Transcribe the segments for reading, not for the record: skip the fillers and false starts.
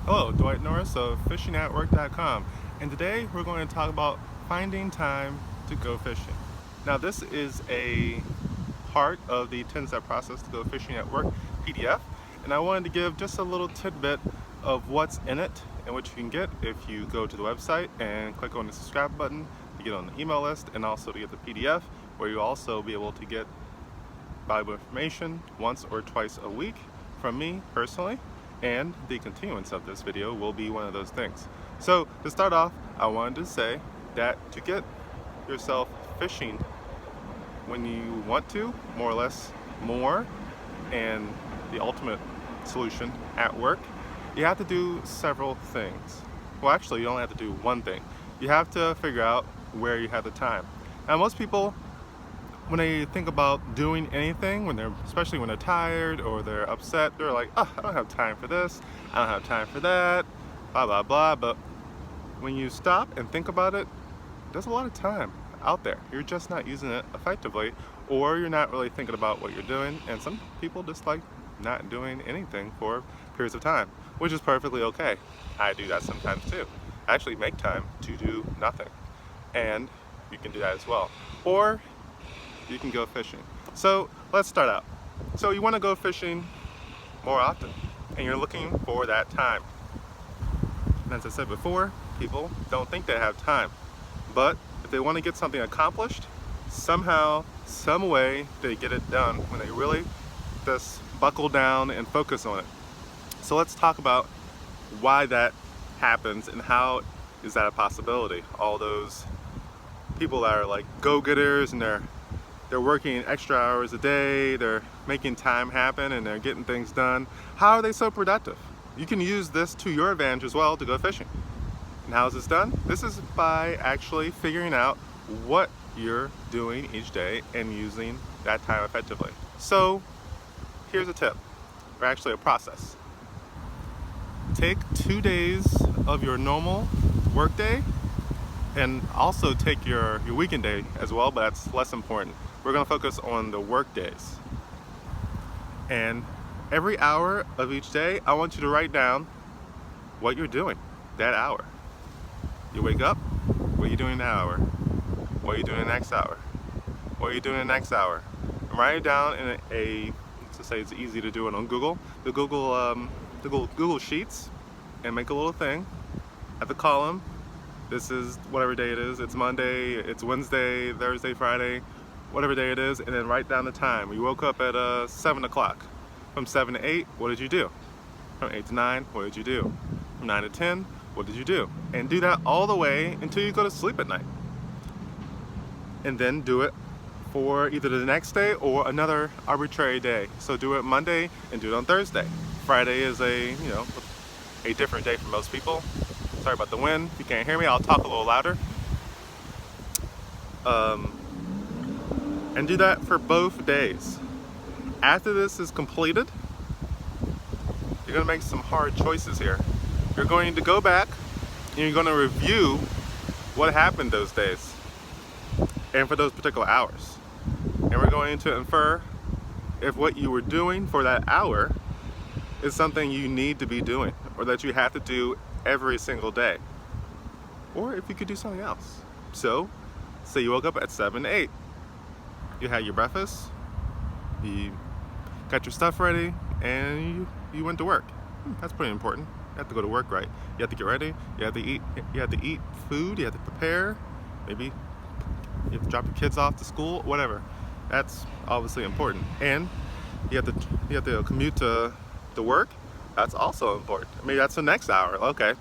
Hello, Dwight Norris of fishingatwork.com, and today we're going to talk about finding time to go fishing. Now, this is a part of the 10-step process to go fishing at work PDF, and I wanted to give just a little tidbit of what's in it and what you can get if you go to the website and click on the subscribe button to get on the email list, and also to get the PDF, where you'll also be able to get valuable information once or twice a week from me personally, and the continuance of this video will be one of those things. So to start off, I wanted to say that to get yourself fishing when you want to, more or less more, and the ultimate solution at work, you have to do several things. Well, actually, you only have to do one thing. You have to figure out where you have the time. Now, most people, when they think about doing anything, especially when they're tired or they're upset, they're like, oh, I don't have time for this, I don't have time for that, blah, blah, blah. But when you stop and think about it, there's a lot of time out there. You're just not using it effectively, or you're not really thinking about what you're doing. And some people just like not doing anything for periods of time, which is perfectly okay. I do that sometimes too. I actually make time to do nothing. And you can do that as well. Or you can go fishing. So let's start out. So you want to go fishing more often, and you're looking for that time. And as I said before, people don't think they have time. But if they want to get something accomplished, somehow, some way, they get it done when they really just buckle down and focus on it. So let's talk about why that happens and how is that a possibility. All those people that are like go-getters, and they're working extra hours a day, they're making time happen, and they're getting things done. How are they so productive? You can use this to your advantage as well to go fishing. And how is this done? This is by actually figuring out what you're doing each day and using that time effectively. So here's a tip, or actually a process. Take 2 days of your normal workday, and also take your weekend day as well, but that's less important. We're going to focus on the work days. And every hour of each day, I want you to write down what you're doing that hour. You wake up, what are you doing that hour? What are you doing the next hour? What are you doing the next hour? And write it down in let's just say it's easy to do it on Google. The Google Sheets, and make a little thing at the column. This is whatever day it is. It's Monday, it's Wednesday, Thursday, Friday, whatever day it is, and then write down the time. You woke up at 7 o'clock. From 7 to 8, what did you do? From 8 to 9, what did you do? From 9 to 10, what did you do? And do that all the way until you go to sleep at night. And then do it for either the next day or another arbitrary day. So do it Monday and do it on Thursday. Friday is a different day for most people. Sorry about the wind. If you can't hear me, I'll talk a little louder. And do that for both days. After this is completed, you're going to make some hard choices here. You're going to go back and you're going to review what happened those days and for those particular hours. And we're going to infer if what you were doing for that hour is something you need to be doing, or that you have to do every single day, or if you could do something else. So, say you woke up at 7 to 8. You had your breakfast, you got your stuff ready, and you went to work. That's pretty important. You have to go to work, right? You have to get ready, you have to eat food, you have to prepare, maybe you have to drop your kids off to school, whatever. That's obviously important. And you have to commute to work. That's also important. Maybe that's the next hour. Okay,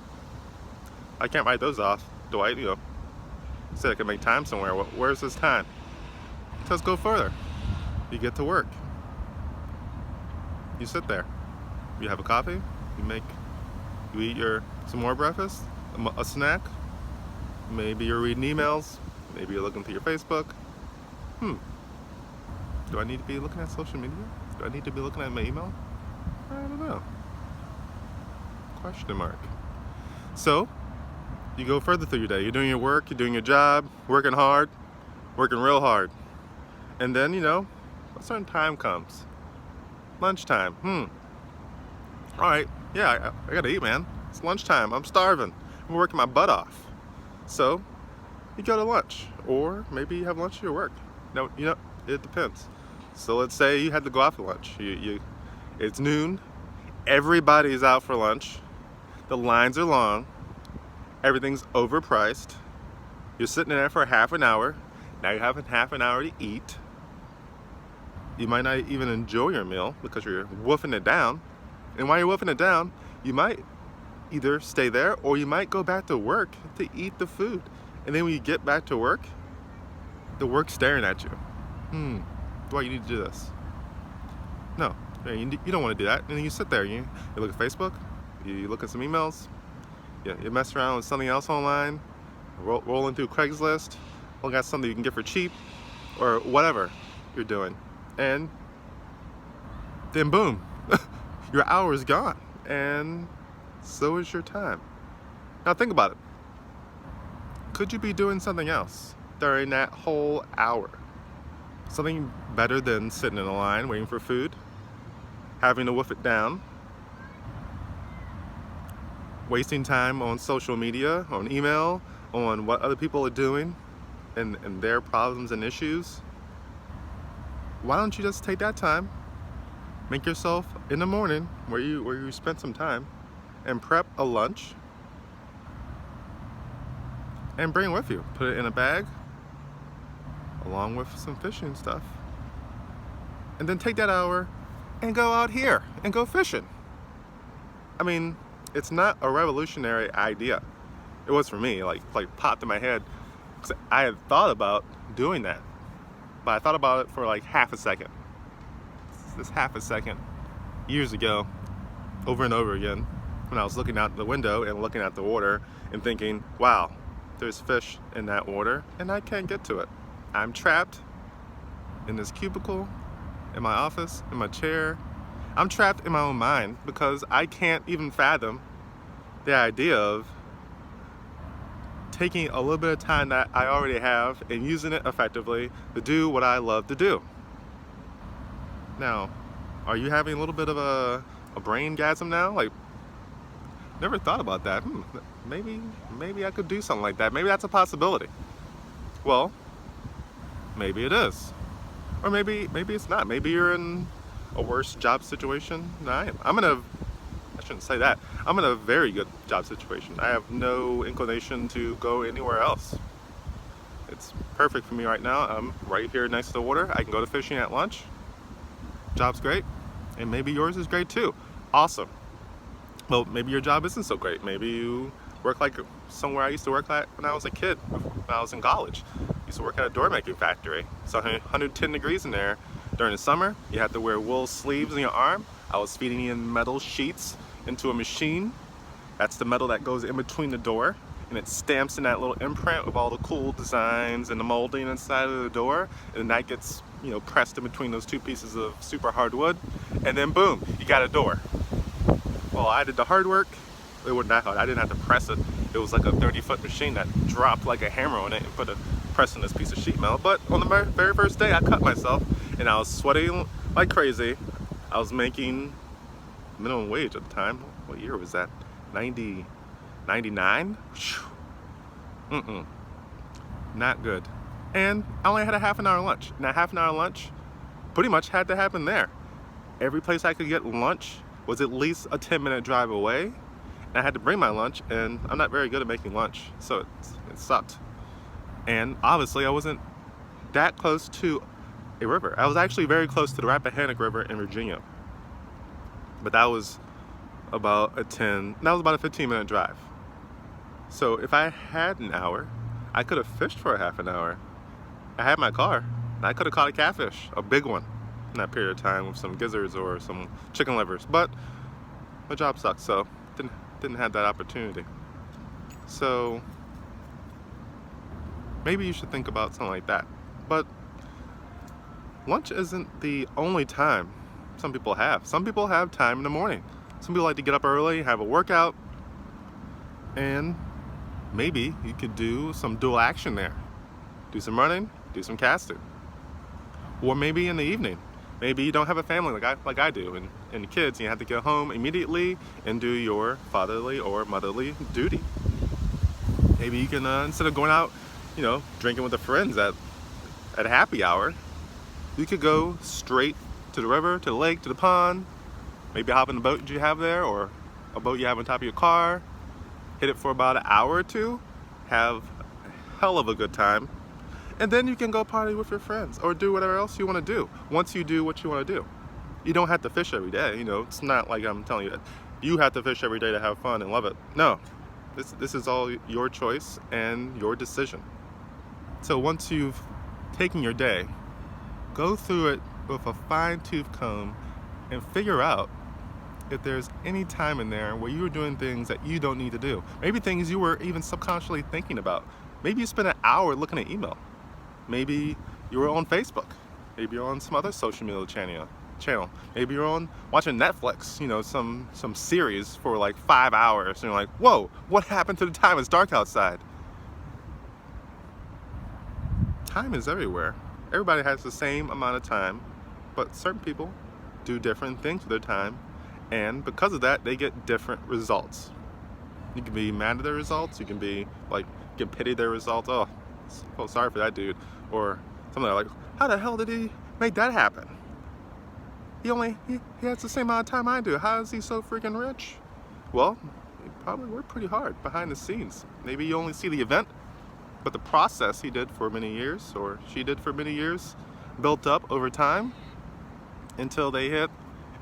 I can't write those off, Dwight. Said I could make time somewhere. Where's this time? So let's go further. You get to work. You sit there. You have a coffee. You eat some more breakfast, a snack. Maybe you're reading emails. Maybe you're looking through your Facebook. Do I need to be looking at social media? Do I need to be looking at my email? I don't know. Question mark. So, you go further through your day. You're doing your work, you're doing your job, working hard, working real hard. And then, a certain time comes. Lunchtime. Alright, yeah, I gotta eat, man. It's lunchtime. I'm starving. I'm working my butt off. So you go to lunch, or maybe you have lunch at your work. No, it depends. So let's say you had to go out for lunch. It's noon. Everybody's out for lunch. The lines are long. Everything's overpriced. You're sitting there for half an hour. Now you're having half an hour to eat. You might not even enjoy your meal because you're wolfing it down. And while you're wolfing it down, you might either stay there or you might go back to work to eat the food. And then when you get back to work, the work's staring at you. Why you need to do this? No, you don't want to do that. And then you sit there, you look at Facebook, you look at some emails, you mess around with something else online, rolling through Craigslist, looking at something you can get for cheap, or whatever you're doing. And then boom, your hour is gone, and so is your time. Now think about it. Could you be doing something else during that whole hour? Something better than sitting in a line waiting for food, having to wolf it down, wasting time on social media, on email, on what other people are doing and their problems and issues. Why don't you just take that time, make yourself in the morning where you spend some time and prep a lunch and bring it with you. Put it in a bag along with some fishing stuff. And then take that hour and go out here and go fishing. I mean, it's not a revolutionary idea. It was for me, like popped in my head, because I had thought about doing that. But I thought about it for like half a second. This half a second, years ago, over and over again, when I was looking out the window and looking at the water and thinking, wow, there's fish in that water and I can't get to it. I'm trapped in this cubicle, in my office, in my chair. I'm trapped in my own mind because I can't even fathom the idea of taking a little bit of time that I already have and using it effectively to do what I love to do. Now, are you having a little bit of a brain-gasm now? Like, never thought about that. Maybe I could do something like that. Maybe that's a possibility. Well, maybe it is. Or maybe it's not. Maybe you're in a worse job situation than I am. I shouldn't say that. I'm in a very good job situation. I have no inclination to go anywhere else. It's perfect for me right now. I'm right here next to the water. I can go to fishing at lunch. Job's great. And maybe yours is great too. Awesome. Well, maybe your job isn't so great. Maybe you work like somewhere I used to work at when I was a kid, when I was in college. I used to work at a door making factory. It's 110 degrees in there during the summer. You have to wear wool sleeves on your arm. I was feeding in metal sheets into a machine. That's the metal that goes in between the door, and it stamps in that little imprint with all the cool designs and the molding inside of the door, and that gets pressed in between those two pieces of super hard wood, and then boom, you got a door. Well, I did the hard work. It wasn't that hard. I didn't have to press it. It was like a 30-foot machine that dropped like a hammer on it and put a press on this piece of sheet metal. But on the very first day, I cut myself, and I was sweating like crazy. I was making minimum wage at the time. What year was that? 99? Not good. And I only had a half an hour lunch. And that half an hour lunch pretty much had to happen there. Every place I could get lunch was at least a 10-minute drive away. And I had to bring my lunch, and I'm not very good at making lunch, so it sucked. And obviously I wasn't that close to a river. I was actually very close to the Rappahannock River in Virginia. But that was about a 15-minute drive. So if I had an hour, I could have fished for a half an hour. I had my car, and I could have caught a catfish, a big one, in that period of time with some gizzards or some chicken livers. But my job sucked, so didn't have that opportunity. So maybe you should think about something like that. But lunch isn't the only time some people have. Some people have time in the morning. Some people like to get up early, have a workout, and maybe you could do some dual action there. Do some running, do some casting. Or maybe in the evening, Maybe you don't have a family like I do, and kids, and you have to get home immediately and do your fatherly or motherly duty. Maybe you can, instead of going out, drinking with the friends at happy hour, you could go straight to the river, to the lake, to the pond, maybe hop in the boat you have there, or a boat you have on top of your car, hit it for about an hour or two, have a hell of a good time, and then you can go party with your friends or do whatever else you want to do once you do what you want to do. You don't have to fish every day, it's not like I'm telling you that you have to fish every day to have fun and love it. No, this is all your choice and your decision. So once you've taken your day, go through it with a fine-tooth comb and figure out if there's any time in there where you were doing things that you don't need to do. Maybe things you were even subconsciously thinking about. Maybe you spent an hour looking at email. Maybe you were on Facebook. Maybe you're on some other social media channel. Maybe you're on watching Netflix, some series for like 5 hours, and you're like, whoa, what happened to the time? It's dark outside. Time is everywhere. Everybody has the same amount of time, but certain people do different things with their time, and because of that, they get different results. You can be mad at their results, you can be like, get pity their results. Oh, sorry for that dude. Or something like, how the hell did he make that happen? He has the same amount of time I do. How is he so freaking rich? Well, he probably worked pretty hard behind the scenes. Maybe you only see the event, but the process he did for many years, or she did for many years, built up over time until they hit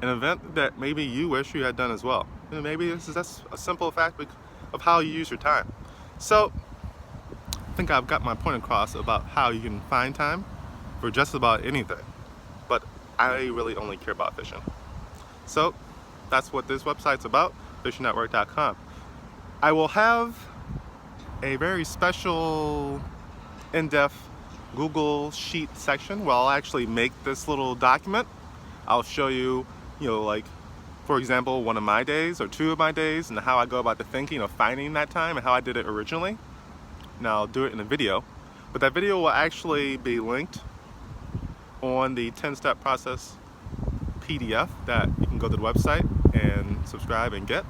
an event that maybe you wish you had done as well. And maybe that's a simple fact of how you use your time. So I think I've got my point across about how you can find time for just about anything, but I really only care about fishing. So that's what this website's about, fishingatwork.com. I will have a very special in-depth Google Sheet section where I'll actually make this little document. I'll show you, like, for example, one of my days or 2 of my days and how I go about the thinking of finding that time and how I did it originally. Now I'll do it in a video, but that video will actually be linked on the 10-step process PDF that you can go to the website and subscribe and get.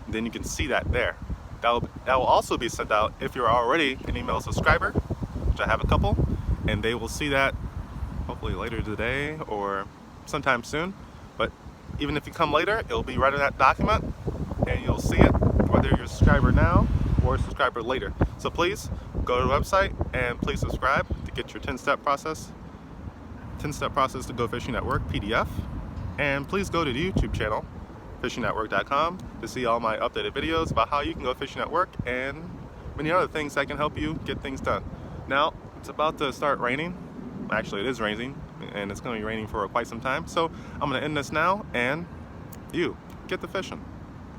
And then you can see that there. That will also be sent out if you're already an email subscriber, which I have a couple, and they will see that hopefully later today or sometime soon. But even if you come later, it'll be right in that document and you'll see it whether you're a subscriber now or a subscriber later. So please go to the website and please subscribe to get your 10-step process to go fishing at work PDF. And please go to the YouTube channel, fishingatwork.com, to see all my updated videos about how you can go fishing at work and many other things that can help you get things done. Now, it's about to start raining. Actually, it is raining, and it's going to be raining for quite some time. So I'm going to end this now, and you get the fishing.